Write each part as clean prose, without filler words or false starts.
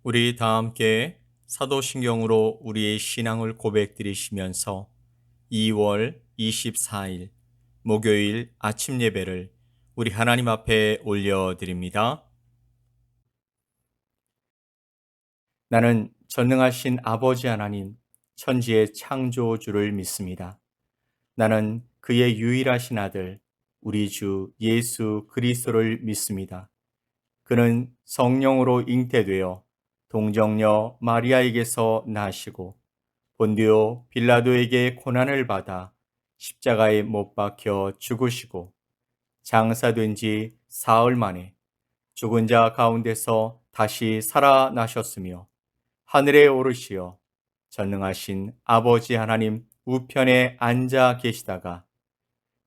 우리 다 함께 사도신경으로 우리의 신앙을 고백드리시면서 2월 24일 목요일 아침 예배를 우리 하나님 앞에 올려드립니다. 나는 전능하신 아버지 하나님, 천지의 창조주를 믿습니다. 나는 그의 유일하신 아들, 우리 주 예수 그리스도를 믿습니다. 그는 성령으로 잉태되어 동정녀 마리아에게서 나시고 본디오 빌라도에게 고난을 받아 십자가에 못 박혀 죽으시고 장사된 지 사흘 만에 죽은 자 가운데서 다시 살아나셨으며 하늘에 오르시어 전능하신 아버지 하나님 우편에 앉아 계시다가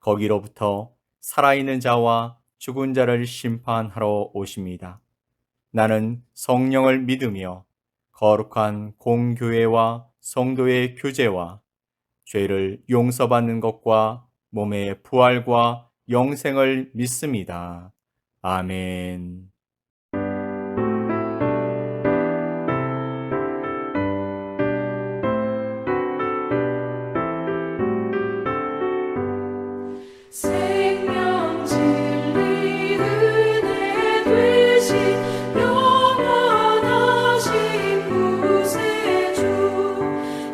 거기로부터 살아있는 자와 죽은 자를 심판하러 오십니다. 나는 성령을 믿으며 거룩한 공교회와 성도의 교제와 죄를 용서받는 것과 몸의 부활과 영생을 믿습니다. 아멘. 생명 진리 은혜 되신 영원하신 구세주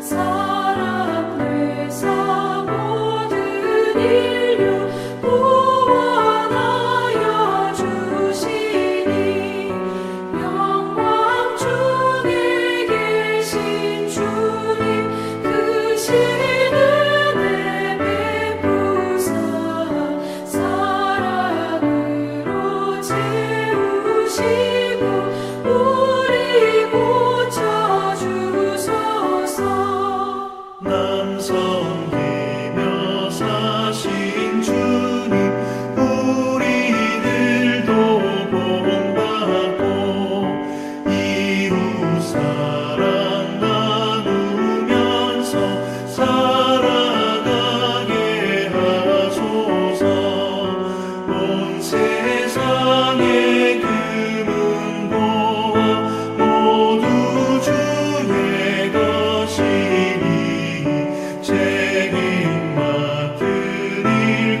사랑 되사 모든 인류 구원하여 주시니 영광 중에 계신 주님 그 신은혜 베푸사 사랑으로 채우시고 우리 고쳐주소서. 남 섬기며 사신 주님 우리들도 본받고 이웃 사랑 나누면서 살아가게 하소서. 온 세상의 금은보화 모두 주의 것이니 책임 맡은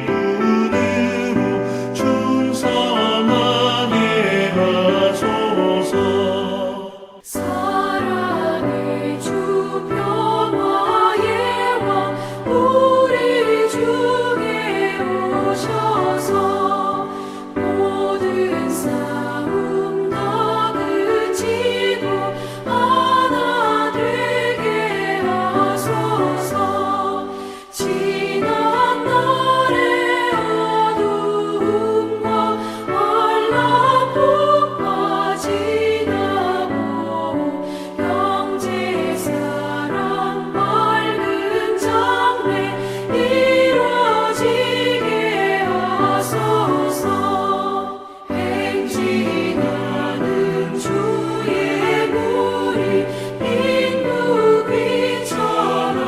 일꾼으로 충성하게 하소서. 사랑의 주 평화의 왕 우리 중에 오셔서 모든 싸움 다 그치고 하나 되게 하소서. 지난 날의 어두움과 환란폭파 지나고 형제 사랑 밝은 장래 이루어지게 하소서. 행진하는 주의 무리 빈부 귀천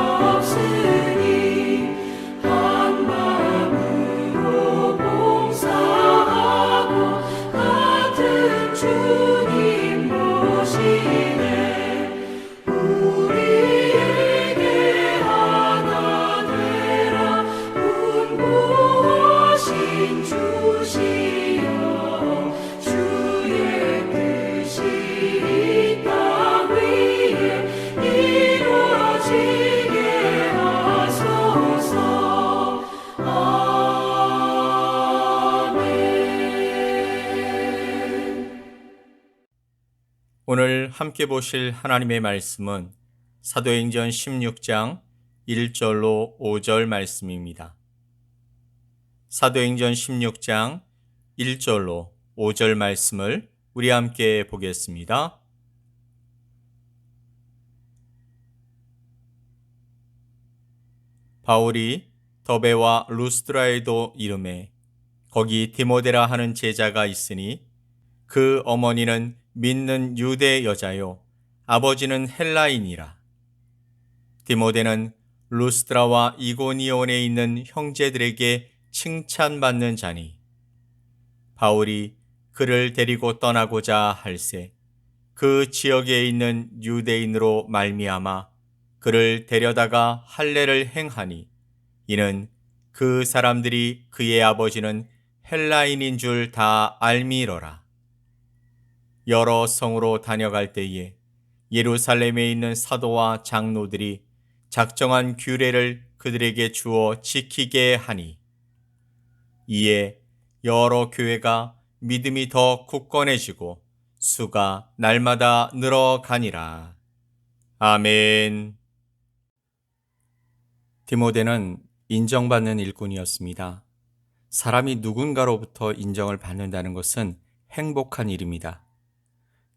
없으니 한 마음으로 봉사하고 같은 주님 모시네. 우리에게 하나 되라 분부하신 주시여. 주의 뜻이 이 땅 위에 이루어지게 하소서. 아멘. 오늘 함께 보실 하나님의 말씀은 사도행전 16장 1절로 5절 말씀입니다. 사도행전 16장 1절로 5절 말씀을 우리 함께 보겠습니다. 바울이 더베와 루스드라에도 이름에 거기 디모데라 하는 제자가 있으니 그 어머니는 믿는 유대 여자요 아버지는 헬라인이라. 디모데는 루스드라와 이고니온에 있는 형제들에게 칭찬받는 자니 바울이 그를 데리고 떠나고자 할세 그 지역에 있는 유대인으로 말미암아 그를 데려다가 할례를 행하니 이는 그 사람들이 그의 아버지는 헬라인인 줄 다 알미러라. 여러 성으로 다녀갈 때에 예루살렘에 있는 사도와 장로들이 작정한 규례를 그들에게 주어 지키게 하니 이에 여러 교회가 믿음이 더 굳건해지고 수가 날마다 늘어가니라. 아멘. 디모데는 인정받는 일꾼이었습니다. 사람이 누군가로부터 인정을 받는다는 것은 행복한 일입니다.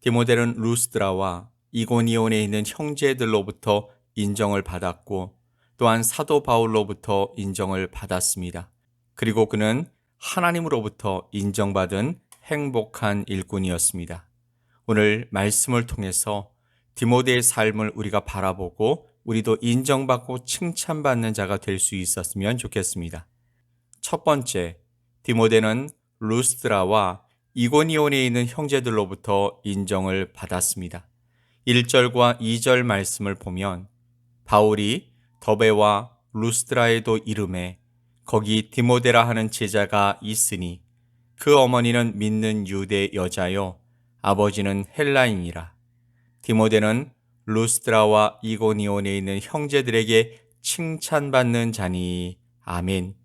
디모데는 루스드라와 이고니온에 있는 형제들로부터 인정을 받았고 또한 사도 바울로부터 인정을 받았습니다. 그리고 그는 하나님으로부터 인정받은 행복한 일꾼이었습니다. 오늘 말씀을 통해서 디모데의 삶을 우리가 바라보고 우리도 인정받고 칭찬받는 자가 될 수 있었으면 좋겠습니다. 첫 번째, 디모데는 루스드라와 이고니온에 있는 형제들로부터 인정을 받았습니다. 1절과 2절 말씀을 보면 바울이 더베와 루스드라에도 이르매 거기 디모데라 하는 제자가 있으니 그 어머니는 믿는 유대 여자요 아버지는 헬라인이라. 디모데는 루스드라와 이고니온에 있는 형제들에게 칭찬받는 자니. 아멘.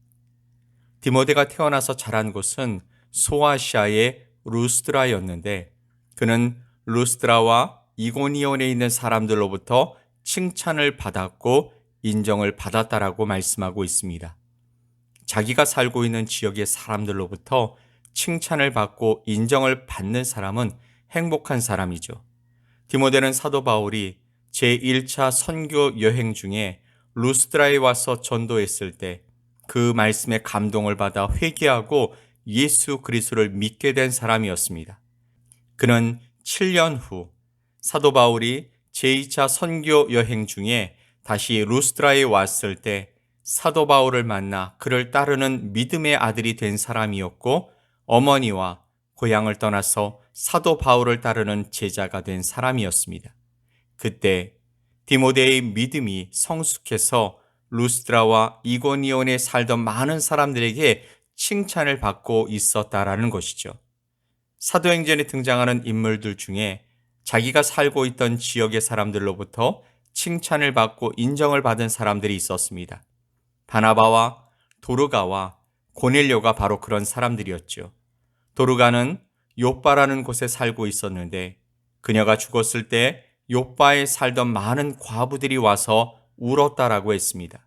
디모데가 태어나서 자란 곳은 소아시아의 루스드라였는데 그는 루스드라와 이고니온에 있는 사람들로부터 칭찬을 받았고 인정을 받았다라고 말씀하고 있습니다. 자기가 살고 있는 지역의 사람들로부터 칭찬을 받고 인정을 받는 사람은 행복한 사람이죠. 디모데는 사도 바울이 제1차 선교 여행 중에 루스드라에 와서 전도했을 때 그 말씀에 감동을 받아 회개하고 예수 그리스도를 믿게 된 사람이었습니다. 그는 7년 후 사도 바울이 제2차 선교 여행 중에 다시 루스드라에 왔을 때 사도 바울을 만나 그를 따르는 믿음의 아들이 된 사람이었고 어머니와 고향을 떠나서 사도 바울을 따르는 제자가 된 사람이었습니다. 그때 디모데의 믿음이 성숙해서 루스드라와 이고니온에 살던 많은 사람들에게 칭찬을 받고 있었다라는 것이죠. 사도행전에 등장하는 인물들 중에 자기가 살고 있던 지역의 사람들로부터 칭찬을 받고 인정을 받은 사람들이 있었습니다. 바나바와 도르가와 고넬료가 바로 그런 사람들이었죠. 도르가는 욥바라는 곳에 살고 있었는데 그녀가 죽었을 때 욥바에 살던 많은 과부들이 와서 울었다라고 했습니다.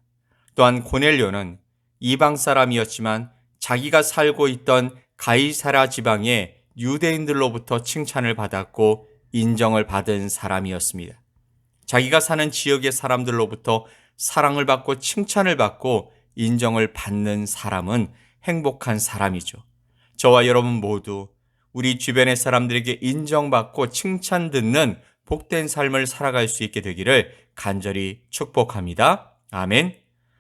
또한 고넬료는 이방 사람이었지만 자기가 살고 있던 가이사랴 지방의 유대인들로부터 칭찬을 받았고 인정을 받은 사람이었습니다. 자기가 사는 지역의 사람들로부터 사랑을 받고 칭찬을 받고 인정을 받는 사람은 행복한 사람이죠. 저와 여러분 모두 우리 주변의 사람들에게 인정받고 칭찬 듣는 복된 삶을 살아갈 수 있게 되기를 간절히 축복합니다. 아멘.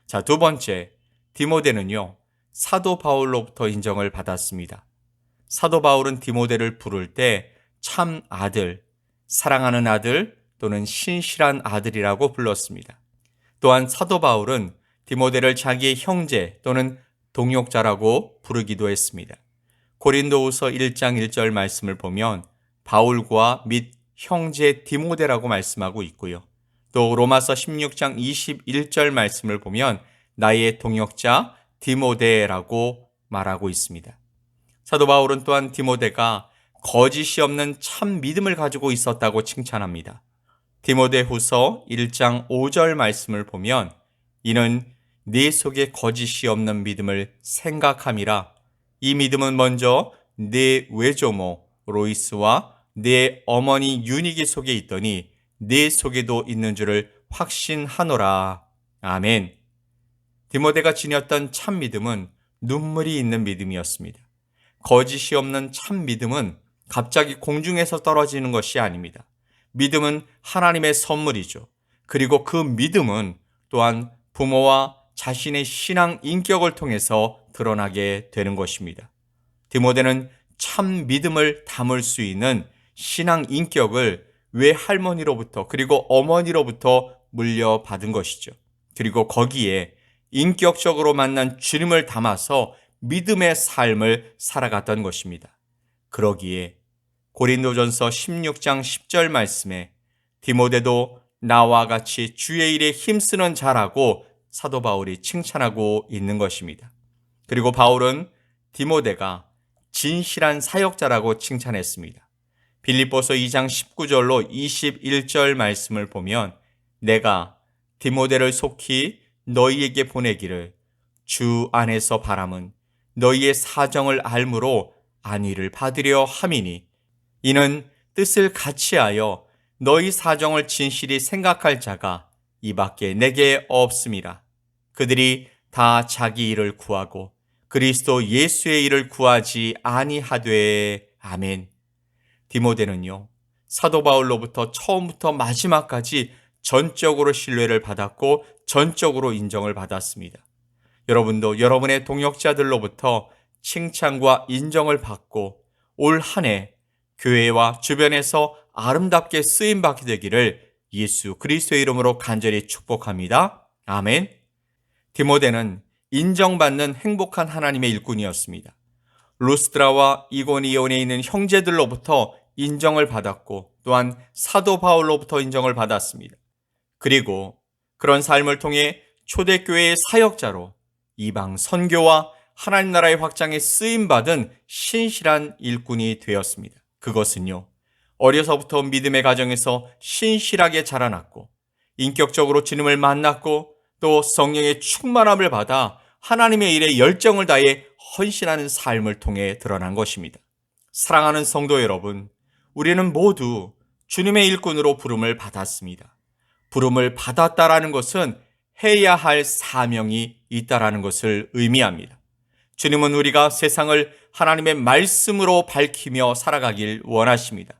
자, 두 번째, 디모데는요, 사도 바울로부터 인정을 받았습니다. 사도 바울은 디모데를 부를 때 참 아들, 사랑하는 아들 또는 신실한 아들이라고 불렀습니다. 또한 사도 바울은 디모데를 자기의 형제 또는 동역자라고 부르기도 했습니다. 고린도후서 1장 1절 말씀을 보면 바울과 및 형제 디모데라고 말씀하고 있고요. 또 로마서 16장 21절 말씀을 보면 나의 동역자 디모데라고 말하고 있습니다. 사도 바울은 또한 디모데가 거짓이 없는 참 믿음을 가지고 있었다고 칭찬합니다. 디모데후서 1장 5절 말씀을 보면 이는 네 속에 거짓이 없는 믿음을 생각함이라. 이 믿음은 먼저 네 외조모 로이스와 네 어머니 유니기 속에 있더니 네 속에도 있는 줄을 확신하노라. 아멘. 디모데가 지녔던 참 믿음은 눈물이 있는 믿음이었습니다. 거짓이 없는 참 믿음은 갑자기 공중에서 떨어지는 것이 아닙니다. 믿음은 하나님의 선물이죠. 그리고 그 믿음은 또한 부모와 자신의 신앙 인격을 통해서 드러나게 되는 것입니다. 디모데는 참 믿음을 담을 수 있는 신앙 인격을 외할머니로부터 그리고 어머니로부터 물려받은 것이죠. 그리고 거기에 인격적으로 만난 주님을 담아서 믿음의 삶을 살아갔던 것입니다. 그러기에 고린도전서 16장 10절 말씀에 디모데도 나와 같이 주의 일에 힘쓰는 자라고 사도 바울이 칭찬하고 있는 것입니다. 그리고 바울은 디모데가 진실한 사역자라고 칭찬했습니다. 빌립보서 2장 19절로 21절 말씀을 보면 내가 디모데를 속히 너희에게 보내기를 주 안에서 바람은 너희의 사정을 알므로 안위를 받으려 함이니 이는 뜻을 같이하여 너희 사정을 진실히 생각할 자가 이 밖에 내게 없음이라. 그들이 다 자기 일을 구하고 그리스도 예수의 일을 구하지 아니하되. 아멘. 디모데는요, 사도 바울로부터 처음부터 마지막까지 전적으로 신뢰를 받았고 전적으로 인정을 받았습니다. 여러분도 여러분의 동역자들로부터 칭찬과 인정을 받고 올 한 해 교회와 주변에서 아름답게 쓰임받게 되기를 예수 그리스도의 이름으로 간절히 축복합니다. 아멘. 디모데는 인정받는 행복한 하나님의 일꾼이었습니다. 루스드라와 이고니온에 있는 형제들로부터 인정을 받았고 또한 사도 바울로부터 인정을 받았습니다. 그리고 그런 삶을 통해 초대교회의 사역자로 이방 선교와 하나님 나라의 확장에 쓰임받은 신실한 일꾼이 되었습니다. 그것은요, 어려서부터 믿음의 가정에서 신실하게 자라났고 인격적으로 주님을 만났고 또 성령의 충만함을 받아 하나님의 일에 열정을 다해 헌신하는 삶을 통해 드러난 것입니다. 사랑하는 성도 여러분, 우리는 모두 주님의 일꾼으로 부름을 받았습니다. 부름을 받았다라는 것은 해야 할 사명이 있다라는 것을 의미합니다. 주님은 우리가 세상을 하나님의 말씀으로 밝히며 살아가길 원하십니다.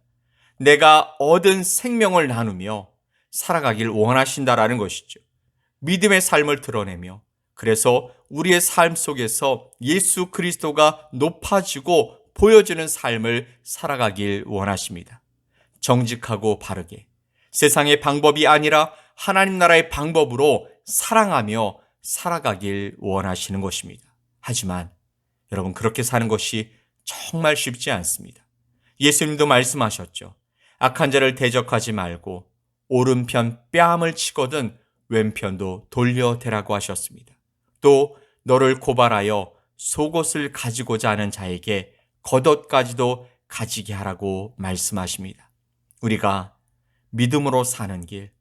내가 얻은 생명을 나누며 살아가길 원하신다라는 것이죠. 믿음의 삶을 드러내며 그래서 우리의 삶 속에서 예수 그리스도가 높아지고 보여지는 삶을 살아가길 원하십니다. 정직하고 바르게 세상의 방법이 아니라 하나님 나라의 방법으로 사랑하며 살아가길 원하시는 것입니다. 하지만 여러분, 그렇게 사는 것이 정말 쉽지 않습니다. 예수님도 말씀하셨죠. 악한 자를 대적하지 말고 오른편 뺨을 치거든 왼편도 돌려대라고 하셨습니다. 또 너를 고발하여 속옷을 가지고자 하는 자에게 겉옷까지도 가지게 하라고 말씀하십니다. 우리가 믿음으로 사는 길,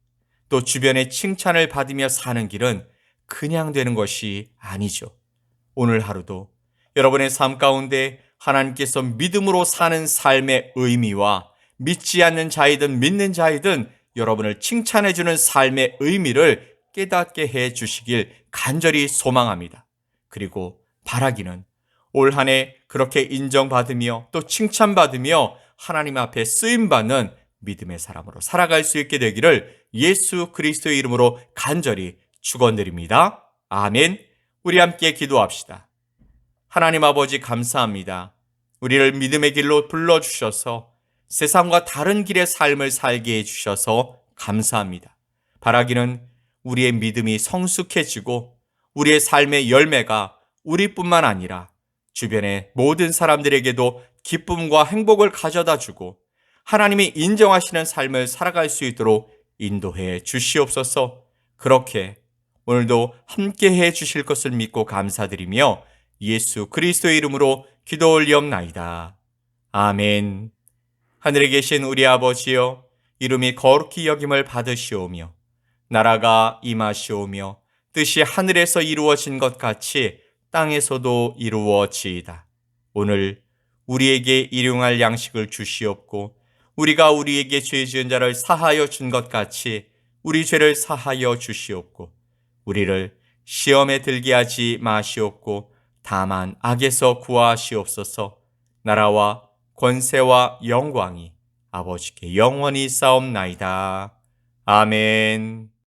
또 주변의 칭찬을 받으며 사는 길은 그냥 되는 것이 아니죠. 오늘 하루도 여러분의 삶 가운데 하나님께서 믿음으로 사는 삶의 의미와 믿지 않는 자이든 믿는 자이든 여러분을 칭찬해주는 삶의 의미를 깨닫게 해 주시길 간절히 소망합니다. 그리고 바라기는 올 한 해 그렇게 인정받으며 또 칭찬받으며 하나님 앞에 쓰임받는 믿음의 사람으로 살아갈 수 있게 되기를 예수 그리스도의 이름으로 간절히 축원드립니다. 아멘. 우리 함께 기도합시다. 하나님 아버지, 감사합니다. 우리를 믿음의 길로 불러주셔서 세상과 다른 길의 삶을 살게 해주셔서 감사합니다. 바라기는 우리의 믿음이 성숙해지고 우리의 삶의 열매가 우리뿐만 아니라 주변의 모든 사람들에게도 기쁨과 행복을 가져다 주고 하나님이 인정하시는 삶을 살아갈 수 있도록 인도해 주시옵소서. 그렇게 오늘도 함께 해 주실 것을 믿고 감사드리며 예수 그리스도의 이름으로 기도 올리옵나이다. 아멘. 하늘에 계신 우리 아버지여, 이름이 거룩히 여김을 받으시오며 나라가 임하시오며 뜻이 하늘에서 이루어진 것 같이 땅에서도 이루어지이다. 오늘 우리에게 일용할 양식을 주시옵고 우리가 우리에게 죄 지은 자를 사하여 준 것 같이 우리 죄를 사하여 주시옵고 우리를 시험에 들게 하지 마시옵고 다만 악에서 구하시옵소서. 나라와 권세와 영광이 아버지께 영원히 싸움나이다. 아멘.